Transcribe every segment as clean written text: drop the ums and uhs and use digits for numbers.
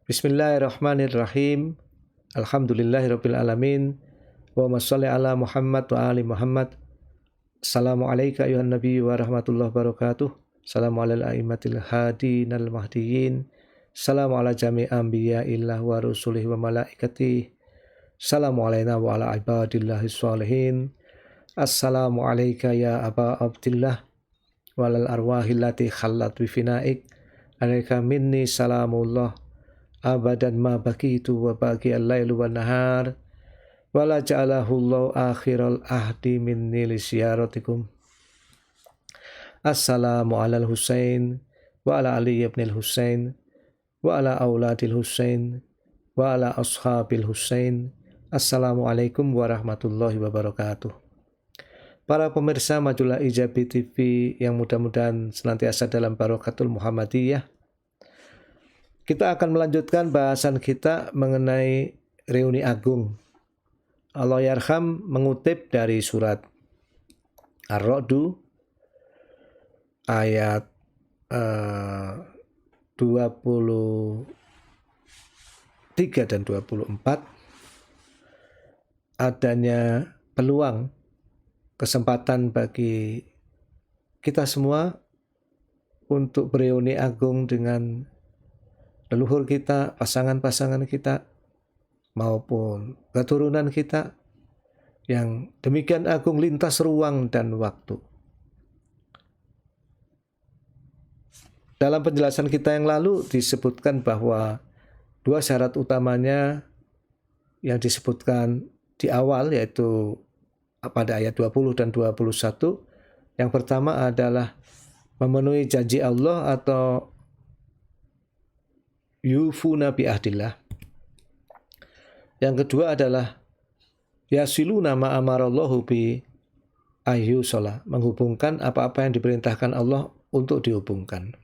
Bismillahirrahmanirrahim. Alhamdulillahirabbil alamin. Wa shalli ala Muhammad wa ali Muhammad. Assalamu alayka ayuhan nabi wa rahmatullahi wabarakatuh. Assalamu alal a'immatil hadinal mahdiyyin. Assalamu ala jami' anbiya'illah wa rusulih wa malaikatih. Assalamu alayna wa ala ibadillahis sholihin. Assalamu alayka ya Aba Abdillah walal arwahillati khallat bi finaik. Alayka minni salamullah abadan ma baqitu wa baqiyal lailu wan nahar wala ja'alahu Allahu akhiral ahdi minni li ziyaratikum. Assalamu alal Husain wa ala Ali ibn al-Husain wa ala auladil Husain wa ala ashabil Husain. Assalamualaikum warahmatullahi wabarakatuh. Para pemirsa Majulah Ijabi TV yang mudah-mudahan senantiasa dalam barakatul Muhammadiyah, kita akan melanjutkan bahasan kita mengenai reuni agung. Allahyarham mengutip dari surat Ar-Ra'du ayat 23 dan 24, adanya peluang, kesempatan bagi kita semua untuk bereuni agung dengan leluhur kita, pasangan-pasangan kita, maupun keturunan kita yang demikian agung lintas ruang dan waktu. Dalam penjelasan kita yang lalu disebutkan bahwa dua syarat utamanya yang disebutkan di awal, yaitu pada ayat 20 dan 21. Yang pertama adalah memenuhi janji Allah atau yufuna bi ahdillah. Yang kedua adalah yasiluna ma amarallahu bi ayyusala, menghubungkan apa-apa yang diperintahkan Allah untuk dihubungkan.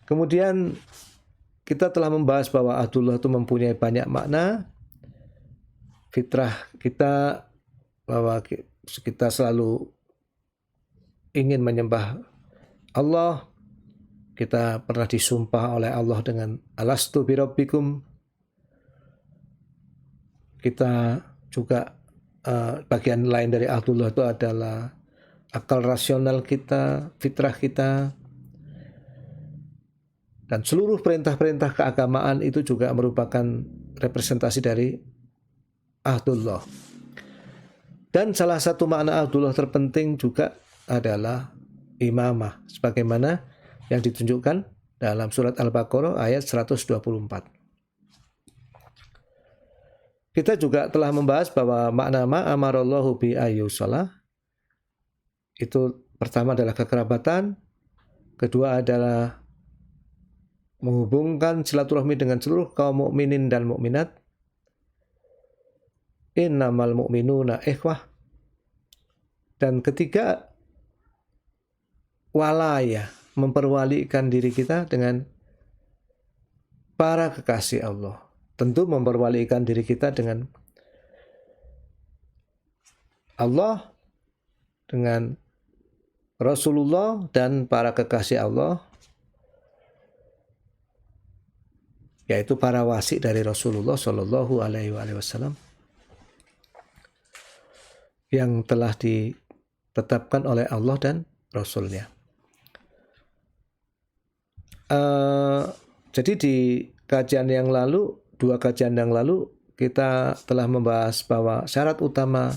Kemudian kita telah membahas bahwa ahdullah itu mempunyai banyak makna. Fitrah kita bahwa kita selalu ingin menyembah Allah. Kita pernah disumpah oleh Allah dengan alastu birabbikum. Kita juga bagian lain dari ahdullah itu adalah akal rasional kita, fitrah kita. Dan seluruh perintah-perintah keagamaan itu juga merupakan representasi dari ahdullah. Dan salah satu makna ahdullah terpenting juga adalah imamah, sebagaimana yang ditunjukkan dalam surat Al-Baqarah ayat 124. Kita juga telah membahas bahwa makna ma'amarallahu bi ayyusala itu pertama adalah kekerabatan, kedua adalah menghubungkan silaturahmi dengan seluruh kaum mukminin dan mukminat. Innamal mu'minuna ikhwah. Dan ketiga, walaya, memperwalikan diri kita dengan para kekasih Allah. Tentu memperwalikan diri kita dengan Allah, dengan Rasulullah dan para kekasih Allah, yaitu para wasi dari Rasulullah Shallallahu Alaihi Wasallam yang telah ditetapkan oleh Allah dan Rasulnya. Jadi di kajian yang lalu, dua kajian yang lalu, kita telah membahas bahwa syarat utama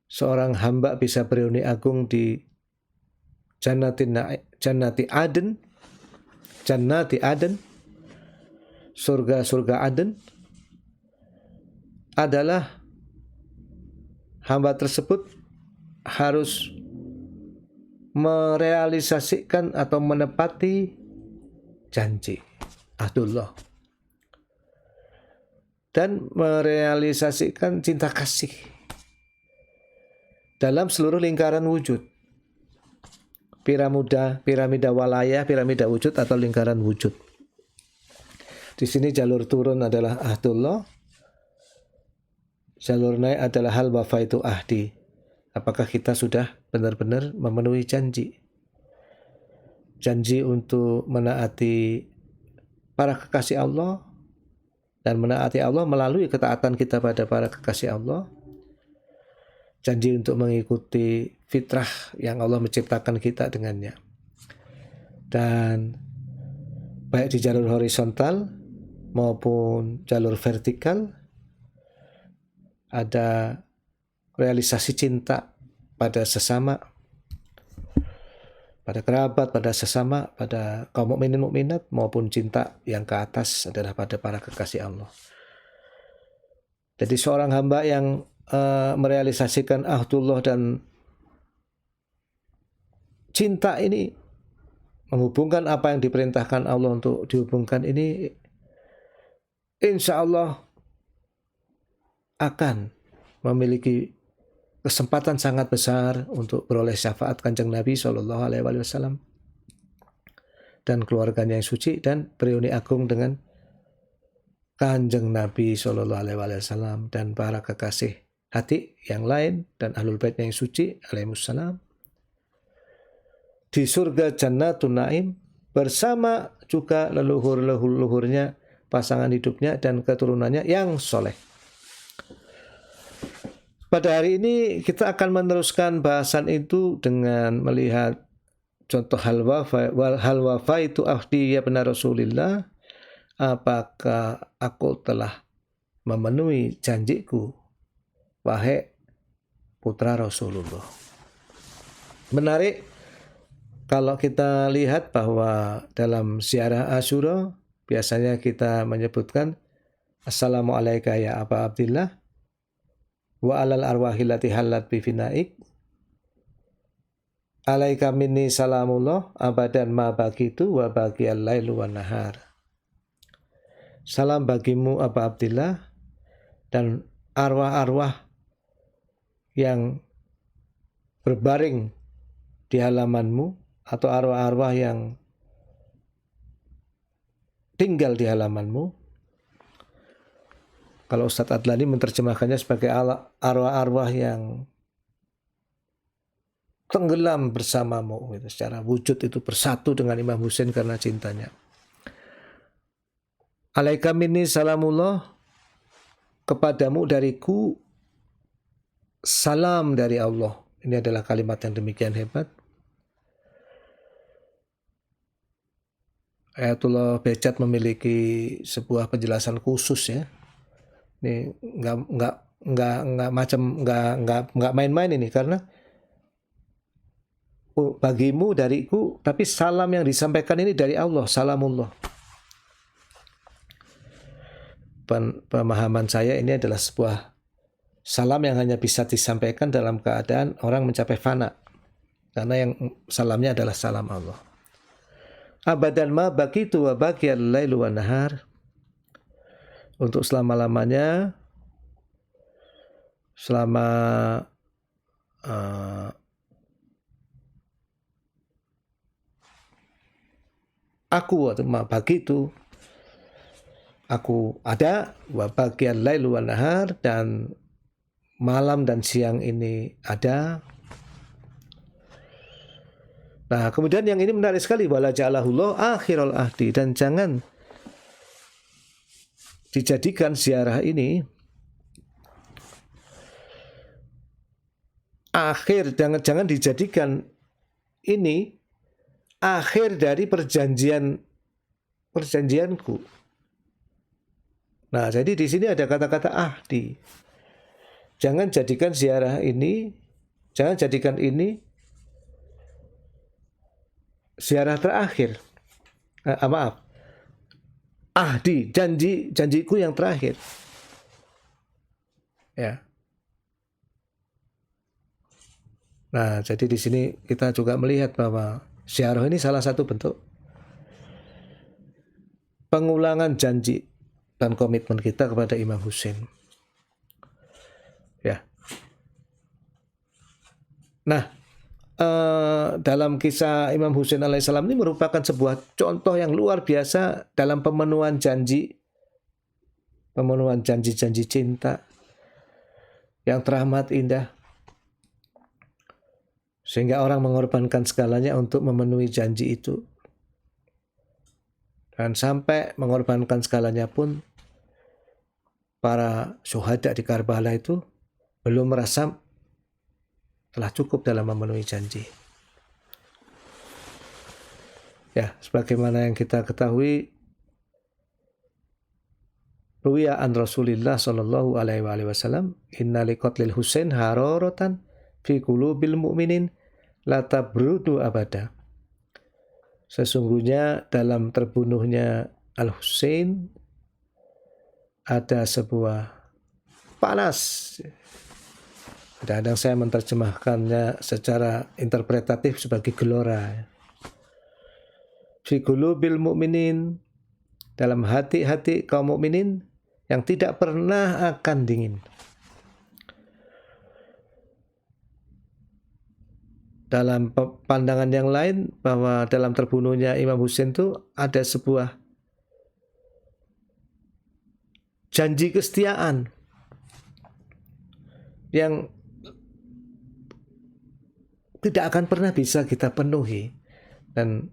seorang hamba bisa bereuni agung di Jannati Aden, surga Aden, adalah hamba tersebut harus merealisasikan atau menepati janji ahdullah dan merealisasikan cinta kasih dalam seluruh lingkaran wujud, piramida walaya, piramida wujud atau lingkaran wujud. Di sini jalur turun adalah ahdullah, jalur naik adalah hal wafaitu ahdi. Apakah kita sudah benar-benar memenuhi janji untuk menaati para kekasih Allah dan menaati Allah melalui ketaatan kita pada para kekasih Allah, janji untuk mengikuti fitrah yang Allah menciptakan kita dengannya. Dan baik di jalur horizontal maupun jalur vertikal ada realisasi cinta pada sesama, pada kerabat, pada sesama, pada kaum mukminin mukminat, maupun cinta yang ke atas adalah pada para kekasih Allah. Jadi seorang hamba yang merealisasikan ahdullah dan cinta ini, menghubungkan apa yang diperintahkan Allah untuk dihubungkan ini, insya Allah akan memiliki kesempatan sangat besar untuk beroleh syafaat Kanjeng Nabi SAW dan keluarganya yang suci, dan bereuni agung dengan Kanjeng Nabi SAW dan para kekasih hati yang lain dan ahlul bait yang suci alaihissalam di surga Jannatun Naim bersama juga leluhur-leluhurnya, pasangan hidupnya dan keturunannya yang soleh. Pada hari ini kita akan meneruskan bahasan itu dengan melihat contoh hal wafa itu ahdi ya benar Rasulillah. Apakah aku telah memenuhi janjiku, wahai putra Rasulullah. Menarik kalau kita lihat bahwa dalam ziarah Asyura biasanya kita menyebutkan Assalamualaikum ya Aba Abdillah wa alal arwahillati halat bifinaik alaika minni salamullah abadan ma bagitu wa bagiyal lailu wan nahar. Salam bagimu Aba Abdillah dan arwah-arwah yang berbaring di halamanmu atau arwah-arwah yang tinggal di halamanmu. Kalau Ustadz Adlani menerjemahkannya sebagai arwah-arwah yang tenggelam bersamamu, gitu. Secara wujud itu bersatu dengan Imam Husain karena cintanya. Alaika minni salamullah, kepadamu dariku salam dari Allah. Ini adalah kalimat yang demikian hebat. Ayatullah Behjat memiliki sebuah penjelasan khusus ya. Ini nggak main-main ini, karena bagimu dariku, tapi salam yang disampaikan ini dari Allah, salamullah. Pemahaman saya ini adalah sebuah salam yang hanya bisa disampaikan dalam keadaan orang mencapai fana, karena yang salamnya adalah salam Allah. Abadan ma bagitu wa bagiyal lailu wan nahar, untuk selama-lamanya, selama aku atau ma bagitu, aku ada, wa bagiyal lailu wan nahar, dan malam dan siang ini ada. Nah, kemudian yang ini menarik sekali, wala ja'alahullah akhirul ahdi, dan jangan dijadikan ziarah ini akhir, jangan dijadikan ini akhir dari perjanjianku. Nah, jadi di sini ada kata-kata ahdi. Jangan jadikan ziarah ini, jangan jadikan ini ziarah terakhir. Maaf. Ahdi, janjiku yang terakhir. Ya. Nah, jadi di sini kita juga melihat bahwa ziarah ini salah satu bentuk pengulangan janji dan komitmen kita kepada Imam Husain. Ya. Nah, dalam kisah Imam Husain alaihissalam ini merupakan sebuah contoh yang luar biasa dalam pemenuhan janji-janji cinta yang teramat indah, sehingga orang mengorbankan segalanya untuk memenuhi janji itu. Dan sampai mengorbankan segalanya pun para syuhada di Karbala itu belum merasa telah cukup dalam memenuhi janji. Ya, sebagaimana yang kita ketahui, ruwiya an Rasulillah sallallahu alaihi wasallam, inna liqatlil Husain hararatan fi qulubil mu'minin la tabrudu abada. Sesungguhnya dalam terbunuhnya Al-Husain ada sebuah panas. Kadang-kadang saya menerjemahkannya secara interpretatif sebagai gelora. Fi qulubil mu'minin, dalam hati-hati kaum mukminin yang tidak pernah akan dingin. Dalam pandangan yang lain, bahwa dalam terbunuhnya Imam Husain itu ada sebuah janji kesetiaan yang tidak akan pernah bisa kita penuhi, dan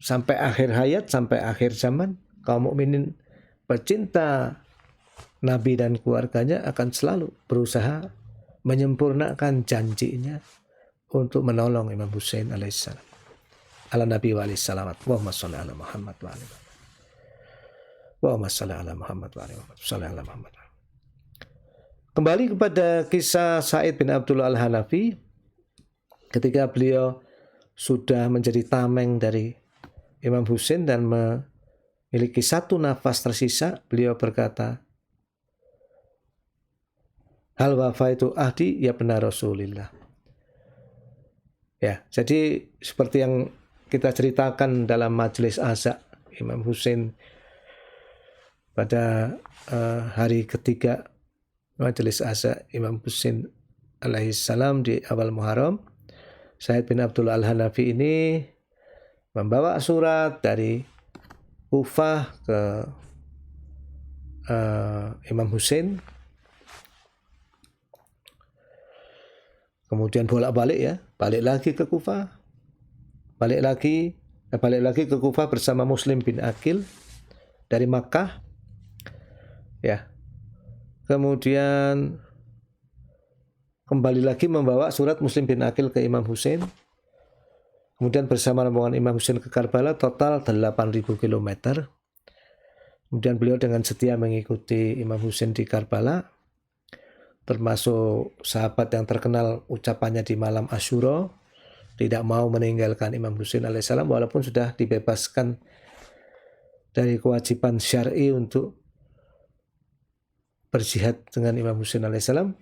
sampai akhir hayat, sampai akhir zaman, kaum mukminin pecinta Nabi dan keluarganya akan selalu berusaha menyempurnakan janjinya untuk menolong Imam Husain alaihissalam. Ala Nabi wa alaihi salamat. Allahumma sholli ala Muhammad wa alaihi. Allahumma sholli ala Muhammad wa alaihi. Sholli ala Muhammad. Kembali kepada kisah Sa'id bin Abdullah Al-Hanafi, ketika beliau sudah menjadi tameng dari Imam Husain dan memiliki satu nafas tersisa, beliau berkata, hal wafaitu ahdi ya benar Rasulillah. Ya, jadi seperti yang kita ceritakan dalam majelis azza Imam Husain pada hari ketiga majelis azza Imam Husain alaihissalam di awal Muharram, Sa'id bin Abdullah Al-Hanafi ini membawa surat dari Kufah ke Imam Husain, kemudian bolak-balik ya, balik lagi ke Kufah, balik lagi ke Kufah bersama Muslim bin Aqil dari Makkah, ya. Kemudian kembali lagi membawa surat Muslim bin Aqil ke Imam Husain. Kemudian bersama rombongan Imam Husain ke Karbala, total 8.000 km. Kemudian beliau dengan setia mengikuti Imam Husain di Karbala, termasuk sahabat yang terkenal ucapannya di malam Asyura, tidak mau meninggalkan Imam Husain alaihissalam walaupun sudah dibebaskan dari kewajiban syar'i untuk berjihad dengan Imam Husain alaihissalam,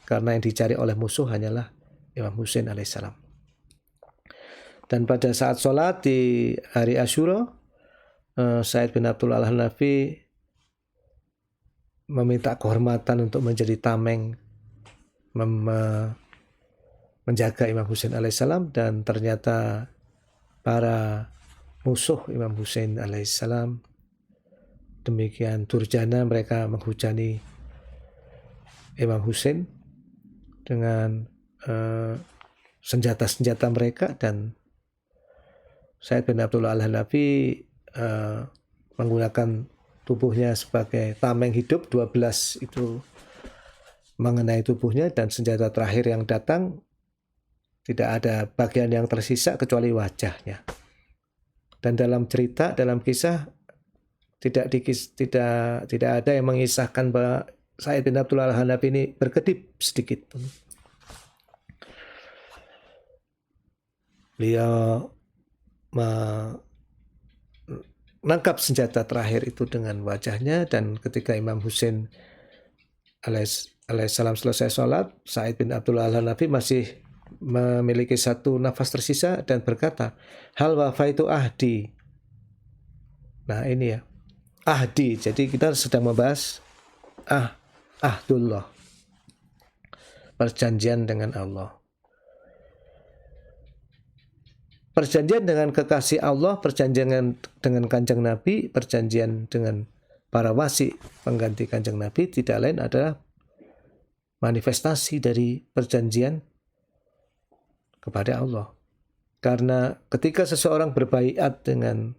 karena yang dicari oleh musuh hanyalah Imam Husain alaihissalam. Dan pada saat sholat di hari Asyura, Sa'id bin Abdullah Al-Hanafi meminta kehormatan untuk menjadi tameng menjaga Imam Husain alaihissalam, dan ternyata para musuh Imam Husain alaihissalam demikian durjana, mereka menghujani Imam Husain dengan senjata-senjata mereka, dan Sa'id bin Abdullah Al-Hanafi menggunakan tubuhnya sebagai tameng hidup, 12 itu mengenai tubuhnya, dan senjata terakhir yang datang tidak ada bagian yang tersisa kecuali wajahnya. Dan dalam cerita, dalam kisah tidak ada yang mengisahkan bahwa Sa'id bin Abdullah Al-Hanafi ini berkedip sedikit pun. Beliau menangkap senjata terakhir itu dengan wajahnya, dan ketika Imam Husain alaihissalam selesai sholat, Sa'id bin Abdullah Al-Hanafi masih memiliki satu nafas tersisa dan berkata, hal wafaitu ahdi. Nah ini ya, ahdi. Jadi kita sedang membahas ahdullah, perjanjian dengan Allah. Perjanjian dengan kekasih Allah, perjanjian dengan Kanjeng Nabi, perjanjian dengan para wasi pengganti Kanjeng Nabi tidak lain adalah manifestasi dari perjanjian kepada Allah. Karena ketika seseorang berbaiat dengan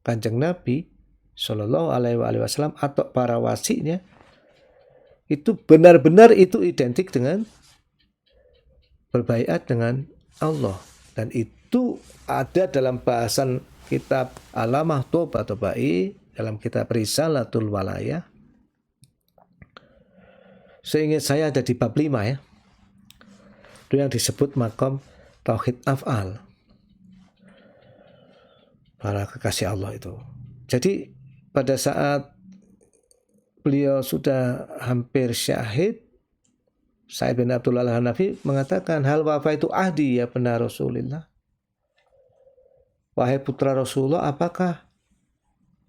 Kanjeng Nabi Shallallahu Alaihi Wasallam atau para wasinya itu benar-benar itu identik dengan berbaiat dengan Allah, dan itu ada dalam bahasan kitab Alamah Toba-Tobai dalam kitab Risalatul Walayah. Seingat saya ada di bab 5 ya. Itu yang disebut makom tauhid af'al. Para kekasih Allah itu. Jadi pada saat beliau sudah hampir syahid, Sa'id bin Abdullah Al-Hanafi mengatakan, hal wafa itu ahdi ya benar Rasulullah. Wahai putra Rasulullah, apakah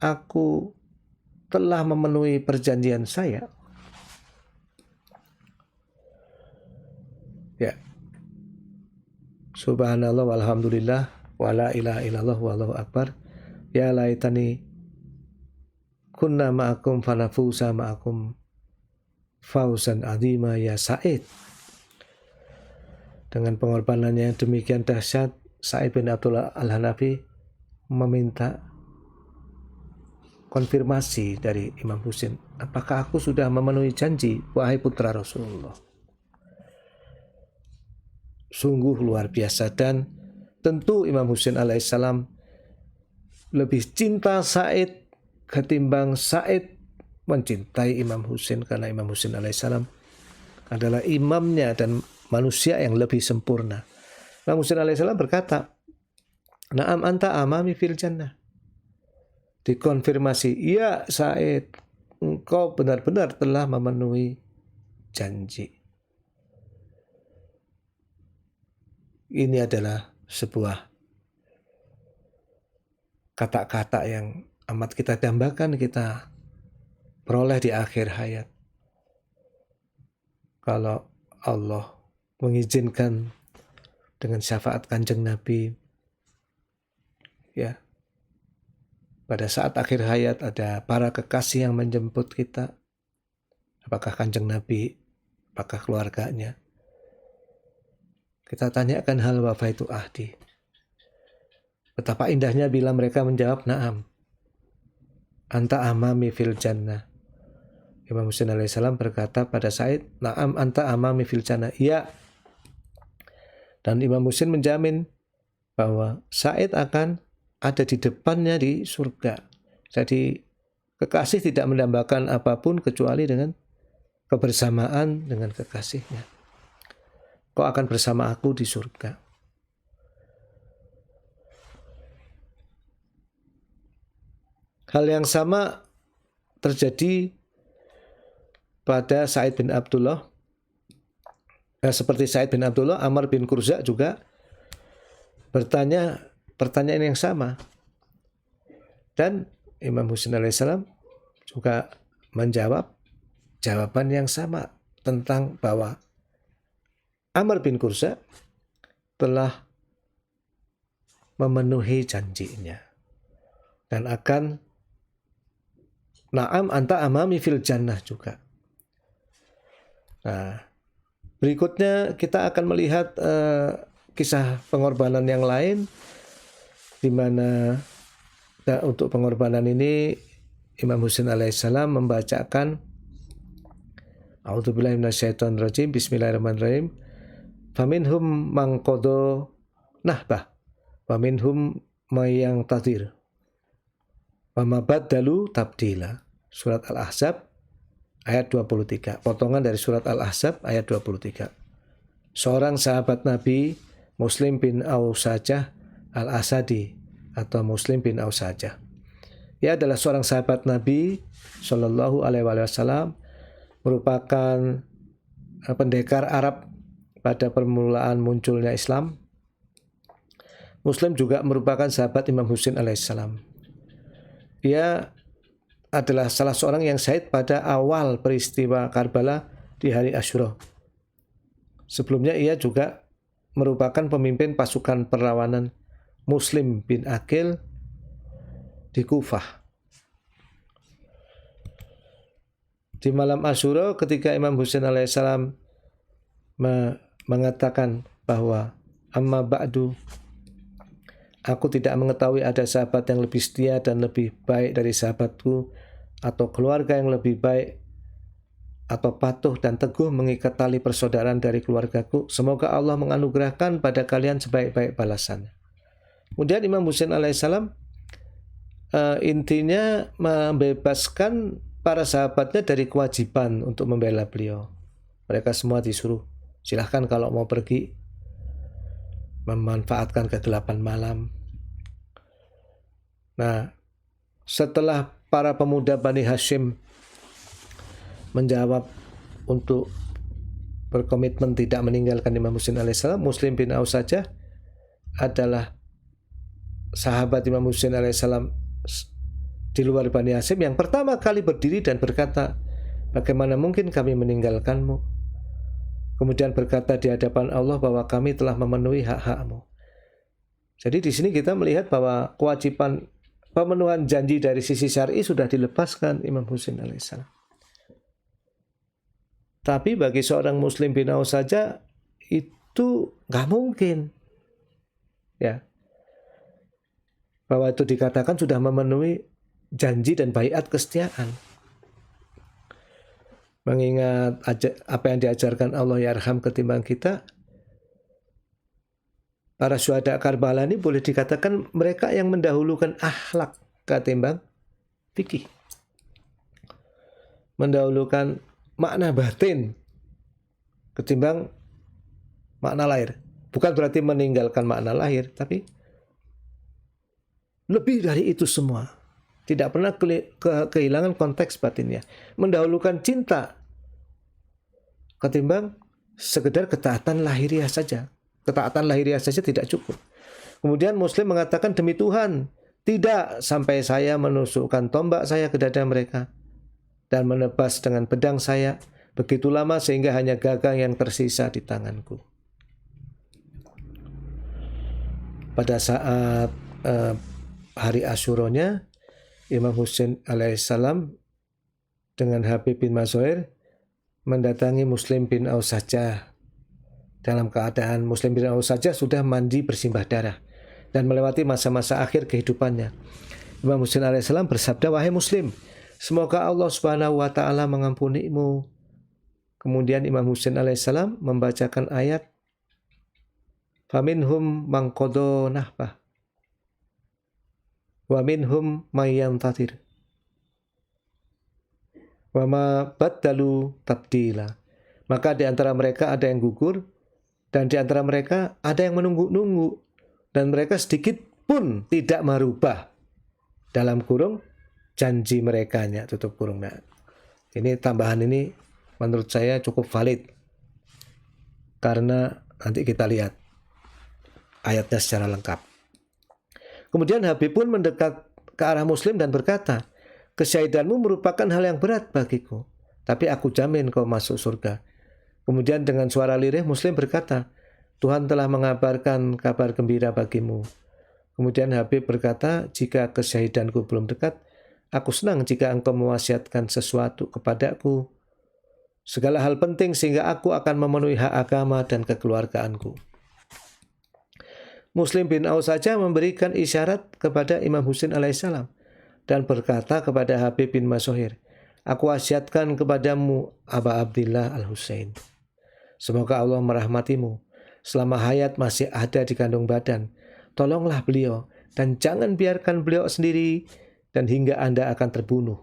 aku telah memenuhi perjanjian saya? Ya. Subhanallah walhamdulillah wala ilaha illallah wallahu akbar. Ya laitani kunna ma'akum fanafusa ma'akum fausan azima ya Sa'id. Dengan pengorbanannya yang demikian dahsyat, Sa'id bin Abdullah Al-Hanafi meminta konfirmasi dari Imam Husain, apakah aku sudah memenuhi janji wahai putra Rasulullah? Sungguh luar biasa, dan tentu Imam Husain alaihissalam lebih cinta Sa'id ketimbang Sa'id mencintai Imam Husain, karena Imam Husain alaihissalam adalah imamnya dan manusia yang lebih sempurna. Imam Husain alaihissalam berkata, "Na'am anta amami fil jannah." Dikonfirmasi, "Ya Sa'id, engkau benar-benar telah memenuhi janji." Ini adalah sebuah kata-kata yang amat kita dambakan, kita peroleh di akhir hayat. Kalau Allah mengizinkan dengan syafaat Kanjeng Nabi, ya, pada saat akhir hayat ada para kekasih yang menjemput kita. Apakah Kanjeng Nabi, apakah keluarganya? Kita tanyakan hal wafa itu ahdi. Betapa indahnya bila mereka menjawab, na'am anta amami fil jannah. Imam Husain alaihissalam berkata pada Sa'id, na'am anta amami fil jannah. Iya. Dan Imam Husain menjamin bahwa Sa'id akan ada di depannya di surga. Jadi kekasih tidak mendambakan apapun kecuali dengan kebersamaan dengan kekasihnya. Kau akan bersama aku di surga. Hal yang sama terjadi pada Sa'id bin Abdullah. Seperti Sa'id bin Abdullah, Amr bin Kurza juga bertanya pertanyaan yang sama. Dan Imam Husain alaihissalam juga menjawab jawaban yang sama tentang bahwa Amr bin Kurza telah memenuhi janjinya dan akan na'am anta amami fil jannah juga. Nah, berikutnya kita akan melihat kisah pengorbanan yang lain, di mana untuk pengorbanan ini Imam Husain alaihissalam membacakan A'udzubillahi minasyaitonirrajim, bismillahirrahmanirrahim. Faminhum man qada nahbah wa minhum may yantazir wa ma badalu tabdila. Surat Al-Ahzab ayat 23. Potongan dari surat Al-Ahzab ayat 23. Seorang sahabat Nabi, Muslim bin Ausajah Al-Asadi atau Muslim bin Ausajah. Ia adalah seorang sahabat Nabi Shallallahu Alaihi Wasallam, merupakan pendekar Arab pada permulaan munculnya Islam. Muslim juga merupakan sahabat Imam Husain alaihissalam. Ia adalah salah seorang yang syahid pada awal peristiwa Karbala di hari Asyura. Sebelumnya ia juga merupakan pemimpin pasukan perlawanan Muslim bin Aqil di Kufah. Di malam Asyura ketika Imam Husain alaihissalam mengatakan bahwa amma ba'du Aku tidak mengetahui ada sahabat yang lebih setia dan lebih baik dari sahabatku, atau keluarga yang lebih baik atau patuh dan teguh mengikat tali persaudaraan dari keluargaku. Semoga Allah menganugerahkan pada kalian sebaik-baik balasan. Kemudian Imam Husain alaihissalam intinya membebaskan para sahabatnya dari kewajiban untuk membela beliau. Mereka semua disuruh, silahkan kalau mau pergi memanfaatkan kegelapan malam. Nah, setelah para pemuda Bani Hashim menjawab untuk berkomitmen tidak meninggalkan Imam Husain alaihissalam, Muslim bin Aus saja adalah sahabat Imam Husain alaihissalam di luar Bani Hashim yang pertama kali berdiri dan berkata, bagaimana mungkin kami meninggalkanmu? Kemudian berkata di hadapan Allah bahwa kami telah memenuhi hak-hakmu. Jadi di sini kita melihat bahwa kewajiban pemenuhan janji dari sisi syar'i sudah dilepaskan Imam Husain alaihissalam. Tapi bagi seorang Muslim bin Aus saja itu nggak mungkin, ya, bahwa itu dikatakan sudah memenuhi janji dan baiat kesetiaan. Mengingat apa yang diajarkan Allah yarham ketimbang kita, para syuhada Karbala ini boleh dikatakan mereka yang mendahulukan akhlak ketimbang fikih, mendahulukan makna batin ketimbang makna lahir. Bukan berarti meninggalkan makna lahir, tapi lebih dari itu semua. Tidak pernah kehilangan konteks batinnya. Mendahulukan cinta ketimbang sekedar ketaatan lahiriah saja. Ketaatan lahiriah saja tidak cukup. Kemudian Muslim mengatakan, demi Tuhan, tidak sampai saya menusukkan tombak saya ke dada mereka dan menebas dengan pedang saya begitu lama sehingga hanya gagang yang tersisa di tanganku. Pada saat hari Asyuranya, Imam Husain alaihissalam dengan Habib bin Mazuhair mendatangi Muslim bin Aus saja. Dalam keadaan Muslim bin Aus saja sudah mandi bersimbah darah dan melewati masa-masa akhir kehidupannya. Imam Husain alaihissalam bersabda, wahai Muslim, semoga Allah Subhanahu wa taala mengampunimu. Kemudian Imam Husain alaihissalam membacakan ayat, faminhum man qada nahbah wa minhum may yantathir wa ma baddalu tabdila. Maka di antara mereka ada yang gugur dan di antara mereka ada yang menunggu-nunggu dan mereka sedikit pun tidak merubah dalam kurung janji merekanya, tutup kurung. Nah, ini tambahan ini menurut saya cukup valid karena nanti kita lihat ayatnya secara lengkap. Kemudian Habib pun mendekat ke arah Muslim dan berkata, kesyahidanmu merupakan hal yang berat bagiku, tapi aku jamin kau masuk surga. Kemudian dengan suara lirih Muslim berkata, Tuhan telah mengabarkan kabar gembira bagimu. Kemudian Habib berkata, jika kesyahidanku belum dekat, aku senang jika engkau mewasiatkan sesuatu kepadaku, segala hal penting sehingga aku akan memenuhi hak agama dan kekeluargaanku. Muslim bin Aus saja memberikan isyarat kepada Imam Husain alaihissalam dan berkata kepada Habib bin Mazuhair, aku wasiatkan kepadamu Aba Abdillah al-Husain. Semoga Allah merahmatimu. Selama hayat masih ada di kandung badan, tolonglah beliau dan jangan biarkan beliau sendiri dan hingga Anda akan terbunuh.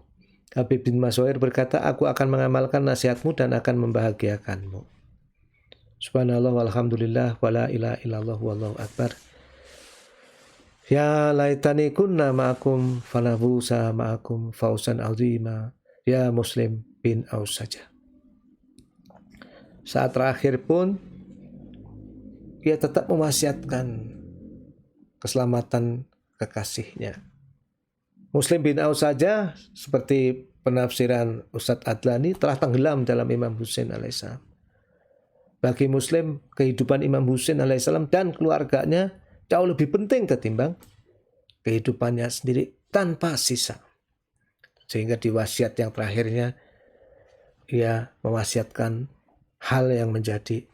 Habib bin Mazuhair berkata, aku akan mengamalkan nasihatmu dan akan membahagiakanmu. Subhanallah walhamdulillah wala ilaha illallah wallahu akbar. Ya laitani kunna ma'akum fanafusa ma'akum fausan azima. Ya Muslim bin Aus saja. Saat terakhir pun ia tetap mewasiatkan keselamatan kekasihnya. Muslim bin Aus saja seperti penafsiran Ustadz Adlani telah tenggelam dalam Imam Husain alaihissalam. Bagi Muslim, kehidupan Imam Husain alaihissalam dan keluarganya jauh lebih penting ketimbang kehidupannya sendiri tanpa sisa. Sehingga di wasiat yang terakhirnya, ia mewasiatkan hal yang menjadi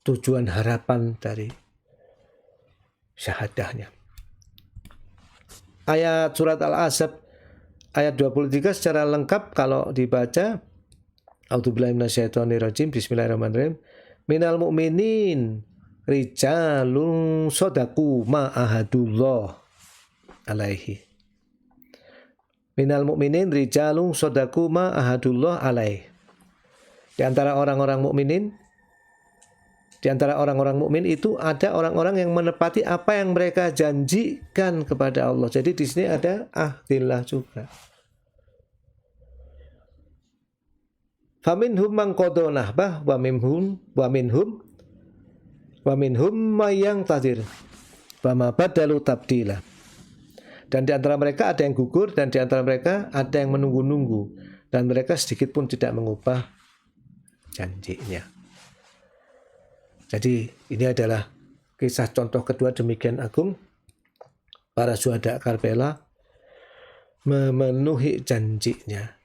tujuan harapan dari syahadahnya. ayat surat Al-Ahzab ayat 23 secara lengkap kalau dibaca. A'udzubillahi minasyaitonirrajim. Bismillahirrahmanirrahim. Minal mu'minin rijalun sodaku ma ahadullah alaihi. Minal mu'minin rijalun sodaku ma ahadullah alaihi. Di antara orang-orang mukminin, di antara orang-orang mukmin itu ada orang-orang yang menepati apa yang mereka janjikan kepada Allah. Jadi di sini ada ahdillah juga. Faminhum man qada nahbah wa minhum mayang tadir wa ma badalu tabdila. Dan di antara mereka ada yang gugur dan di antara mereka ada yang menunggu-nunggu dan mereka sedikit pun tidak mengubah janjinya. Jadi ini adalah kisah contoh kedua demikian agung. Para syuhada Karbala memenuhi janjinya.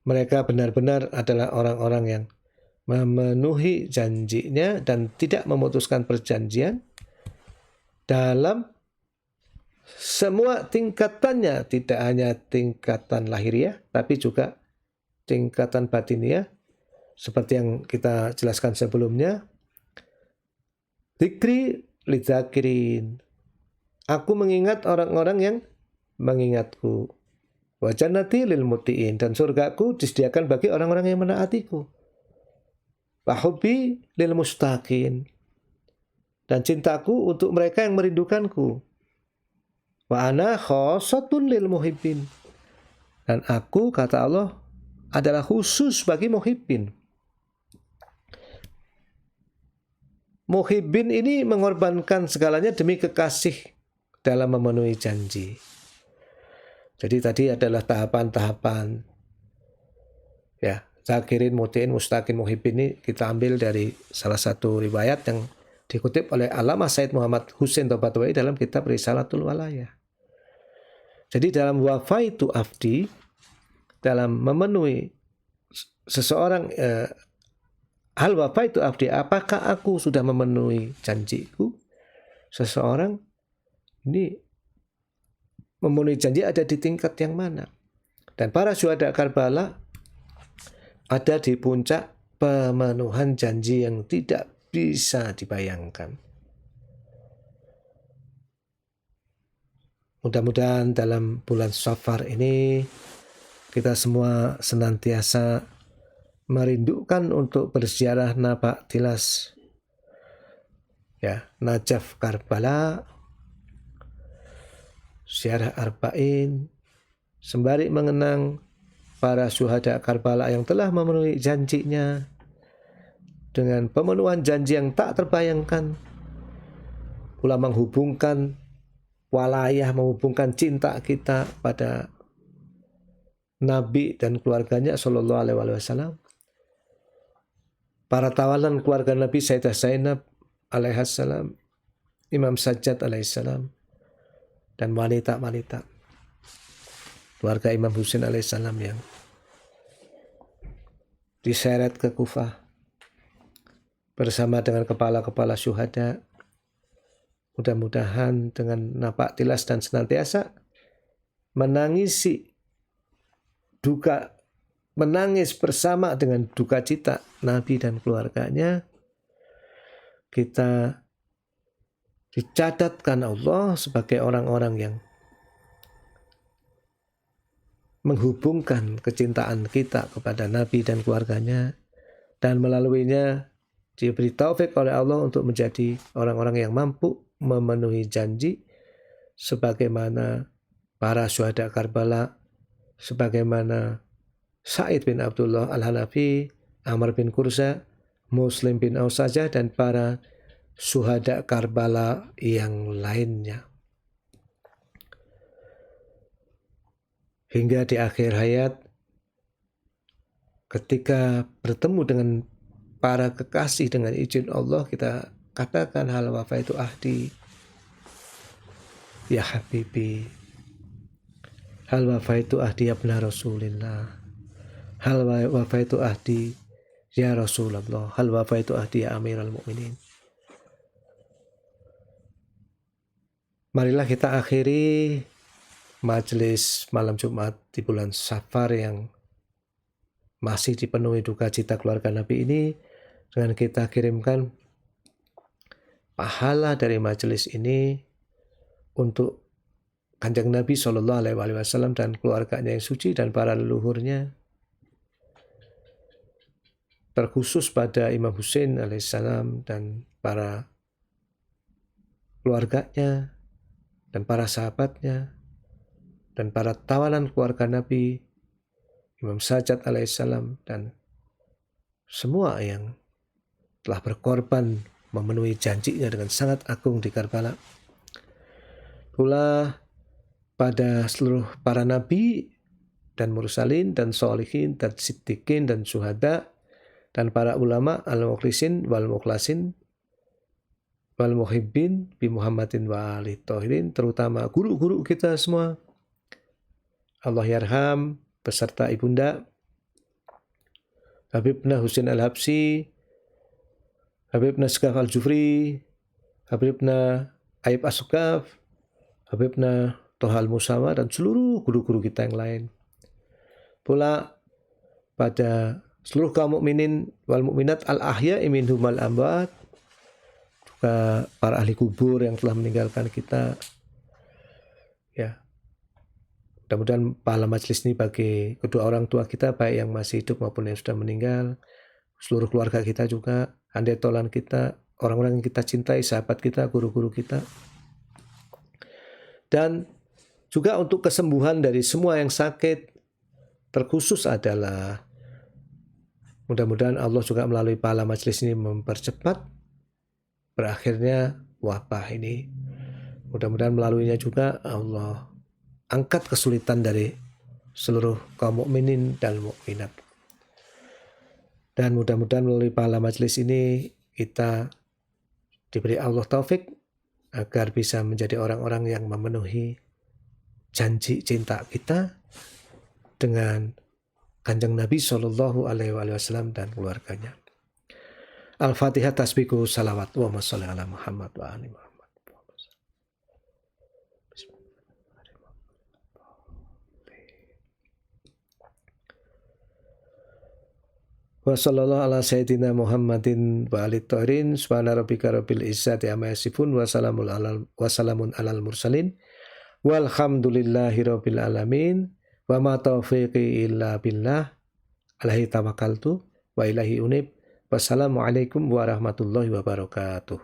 Mereka benar-benar adalah orang-orang yang memenuhi janjinya dan tidak memutuskan perjanjian dalam semua tingkatannya, tidak hanya tingkatan lahiriah tapi juga tingkatan batiniah seperti yang kita jelaskan sebelumnya. Dzikri lidzakirin, aku mengingat orang-orang yang mengingatku. Wa jannati lil mutiin, dan surgaku disediakan bagi orang-orang yang menaatiku. Wa hubbi lil mustaqin, dan cintaku untuk mereka yang merindukanku. Wa ana khossatun lil muhibbin, dan aku, kata Allah, adalah khusus bagi muhibbin. Muhibbin ini mengorbankan segalanya demi kekasih dalam memenuhi janji. Jadi tadi adalah tahapan-tahapan. Ya, zakirin, mutiin, mustaqin, muhibbin ini kita ambil dari salah satu riwayat yang dikutip oleh Allamah Said Muhammad Husain Tobatwai dalam kitab Risalatul Walayah. Jadi dalam wafaitu afdi, dalam memenuhi seseorang, hal wafaitu afdi, apakah aku sudah memenuhi janjiku? Seseorang ini memenuhi janji ada di tingkat yang mana? Dan para syuhada Karbala ada di puncak pemenuhan janji yang tidak bisa dibayangkan. Mudah-mudahan dalam bulan Safar ini kita semua senantiasa merindukan untuk berziarah Nabak Tilas, ya, Najaf Karbala, ziarah Arba'in, sembari mengenang para syuhada Karbala yang telah memenuhi janjinya dengan pemenuhan janji yang tak terbayangkan. Pula menghubungkan walayah, menghubungkan cinta kita pada Nabi dan keluarganya Sallallahu Alaihi Wasallam. Para tawanan keluarga Nabi, Sayyidah Zainab alaihissalam, Imam Sajjad alaihissalam, dan wanita-wanita keluarga Imam Husain alaihissalam yang diseret ke Kufah bersama dengan kepala-kepala syuhada. Mudah-mudahan dengan napak tilas dan senantiasa menangisi duka, menangis bersama dengan duka cita Nabi dan keluarganya, kita dicatatkan Allah sebagai orang-orang yang menghubungkan kecintaan kita kepada Nabi dan keluarganya, dan melaluinya diberi taufik oleh Allah untuk menjadi orang-orang yang mampu memenuhi janji sebagaimana para syuhada Karbala, sebagaimana Sa'id bin Abdullah Al-Hanafi, Amr bin Kurza, Muslim bin Ausajah, dan para syuhada Karbala yang lainnya. Hingga di akhir hayat, ketika bertemu dengan para kekasih dengan izin Allah, kita katakan hal wafaitu ahdi ya habibi, hal wafaitu ahdi ya ibna Rasulillah, hal wafaitu ahdi ya Rasulullah, hal wafaitu ahdi ya Amiral Mu'minin. Marilah kita akhiri majelis malam Jumat di bulan Safar yang masih dipenuhi duka cita keluarga Nabi ini dengan kita kirimkan pahala dari majelis ini untuk Kanjeng Nabi Shallallahu Alaihi Wasallam dan keluarganya yang suci dan para leluhurnya, terkhusus pada Imam Hussein alaihissalam dan para keluarganya dan para sahabatnya dan para tawanan keluarga Nabi, Imam Sajjad alaihissalam dan semua yang telah berkorban memenuhi janjinya dengan sangat agung di Karbala. Pula pada seluruh para nabi dan mursalin dan sholihin dan siddiqin dan syuhada dan para ulama al-mukhlisin wal mukhlasin wal muhibbin bi Muhammadin wa ali tahirin, terutama guru-guru kita semua, Allah yarham, beserta ibunda Habibna Husain al-Habsyi, Habibna Skaf al-Jufri, Habibna Aib as-Sukaf, Habibna Tohal Musawa dan seluruh guru-guru kita yang lain. Pula pada seluruh kaum mukminin wal mukminat al-ahya'i minhum wal amwat, juga para ahli kubur yang telah meninggalkan kita. Ya. Mudah-mudahan pahala majelis ini bagi kedua orang tua kita, baik yang masih hidup maupun yang sudah meninggal, seluruh keluarga kita juga, andai tolan kita, orang-orang yang kita cintai, sahabat kita, guru-guru kita. Dan juga untuk kesembuhan dari semua yang sakit, terkhusus adalah mudah-mudahan Allah juga melalui pahala majelis ini mempercepat berakhirnya wabah ini. Mudah-mudahan melaluinya juga Allah angkat kesulitan dari seluruh kaum mukminin dan mukminat. Dan mudah-mudahan melalui pahala majelis ini kita diberi Allah taufik agar bisa menjadi orang-orang yang memenuhi janji cinta kita dengan Kanjeng Nabi Shallallahu Alaihi Wasallam dan keluarganya. Al-Fatihah tasbihu salawat wa sholli ala Muhammad wa ali Muhammad. Wa sallallahu ala sayyidina Muhammadin wa ali tahirin, subhana rabbika rabbil izzati amma yasifun wa salamun alal mursalin walhamdulillahi rabbil alamin wa ma taufiqi illa billah alaihi tawakkaltu wa ilaihi unib. Wassalamualaikum warahmatullahi wabarakatuh.